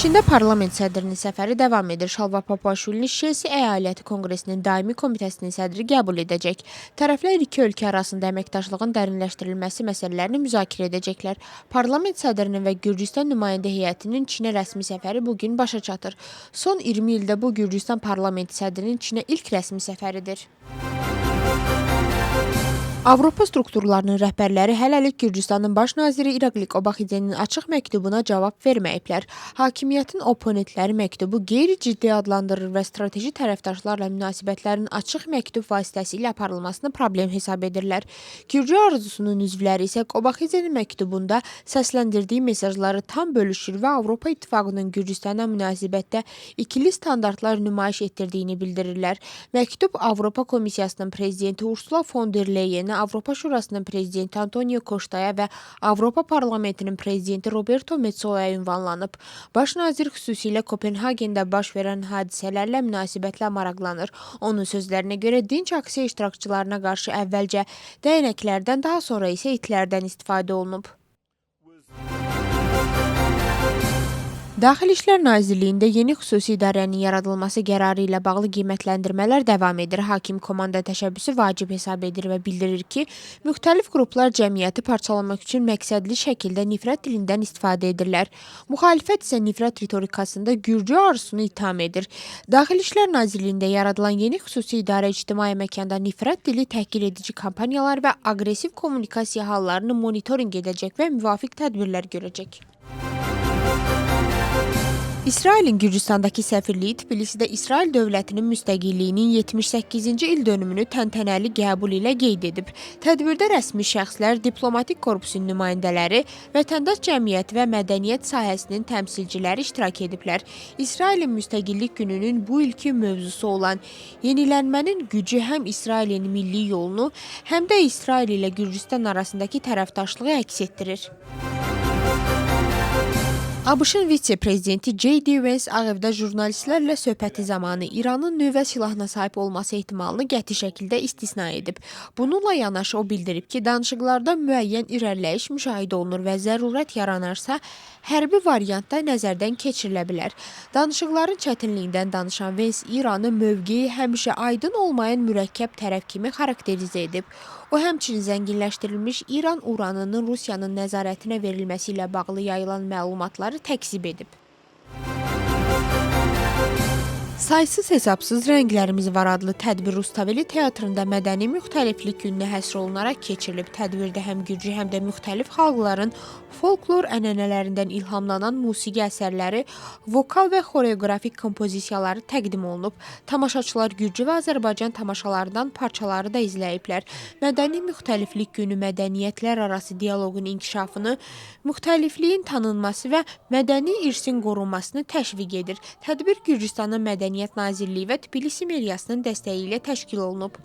Çində parlament sədrinin səfəri davam edir. Şalva Papaşvilini Şelsi Əyaləti Konqresinin Daimi Komitəsinin sədri qəbul edəcək. Tərəflər iki ölkə arasında əməkdaşlığın dərinləşdirilməsi məsələlərini müzakirə edəcəklər. Parlament sədrinin və Gürcüstan nümayəndə heyətinin Çinə rəsmi səfəri bugün başa çatır. Son 20 ildə bu Gürcüstan parlamenti sədrinin Çinə ilk rəsmi səfəridir. Avropa strukturlarının rəhbərləri hələlik Gürcüstanın baş naziri İrakli Qobaxidzenin açıq məktubuna cavab verməyiblər. Hakimiyyətin oponentləri məktubu qeyri-ciddi adlandırır və strateji tərəfdaşlarla münasibətlərin açıq məktub vasitəsilə aparılmasını problem hesab edirlər. Gürcü arzusunun üzvləri isə Qobaxidzenin məktubunda səsləndirdiyi mesajları tam bölüşür və Avropa İttifaqının Gürcüstana münasibətdə ikili standartlar nümayiş etdirdiyini bildirirlər. Məktub Avropa Komissiyasının prezidenti Ursula von der Leyenə, Avropa Şurasının prezidenti Antonio Coştaya və Avropa Parlamentinin prezidenti Roberto Metsola'ya ünvanlanıb. Baş nazir xüsusilə Kopenhagendə baş verən hadisələrlə münasibətlə maraqlanır. Onun sözlərinə görə dinc aksiya iştirakçılarına qarşı əvvəlcə dəyənəklərdən, daha sonra isə itlərdən istifadə olunub. Daxili İşlər Nazirliyində yeni xüsusi idarənin yaradılması qərarı ilə bağlı qiymətləndirmələr davam edir. Hakim komanda təşəbbüsü vacib hesab edir və bildirir ki, müxtəlif qruplar cəmiyyəti parçalamaq üçün məqsədli şəkildə nifrət dilindən istifadə edirlər. Müxalifət isə nifrət ritorikasında Gürcü arzusunu itham edir. Daxili İşlər Nazirliyində yaradılan yeni xüsusi idarə ictimai məkanda nifrət dili təhqir edici kampanyalar və aqressiv kommunikasiya hallarını monitorinq edəcək və müvafiq tədbirlər görəcək. İsrailin Gürcüstandakı səfirliyi Tbilisidə İsrail dövlətinin müstəqilliyinin 78-ci il dönümünü təntənəli qəbul ilə qeyd edib. Tədbirdə rəsmi şəxslər, diplomatik korpusun nümayəndələri, vətəndaş cəmiyyəti və mədəniyyət sahəsinin təmsilciləri iştirak ediblər. İsrailin müstəqillik gününün bu ilki mövzusu olan yenilənmənin gücü həm İsrailin milli yolunu, həm də İsrail ilə Gürcüstan arasındakı tərəfdaşlığı əks etdirir. ABŞ-ın vitse-prezidenti J.D. Vance Ağ Evdə jurnalistlərlə söhbəti zamanı İranın nüvə silahına sahib olması ehtimalını qəti şəkildə istisna edib. Bununla yanaşı o bildirib ki, danışıqlarda müəyyən irəliləyiş müşahidə olunur və zərurət yaranarsa, hərbi variantda nəzərdən keçirilə bilər. Danışıqların çətinliyindən danışan Vance İranın mövqeyi həmişə aydın olmayan mürəkkəb tərəf kimi xarakterizə edib. O, həmçinin zənginləşdirilmiş İran uranının Rusiyanın nəzarətinə verilməsi ilə bağlı yayılan məlumatları təkzib edib. Saysız hesabsız rənglərimiz var adlı tədbir Rustaveli teatrında mədəni müxtəliflik gününə həsr olunaraq keçirilib. Tədbirdə həm Gürcü, həm də müxtəlif xalqların folklor ənənələrindən ilhamlanan musiqi əsərləri, vokal və xoreografik kompozisiyaları təqdim olunub. Tamaşaçılar Gürcü və Azərbaycan tamaşalarından parçaları da izləyiblər. Mədəni müxtəliflik günü mədəniyyətlər arası dialoqun inkişafını, müxtəlifliyin tanınması və mədəni irsin qorunmasını təşviq edir. Tədbir Gürcüstanın Mədəniyyət Nazirliyi və Tbilisi meriyasının dəstəyi ilə təşkil olunub.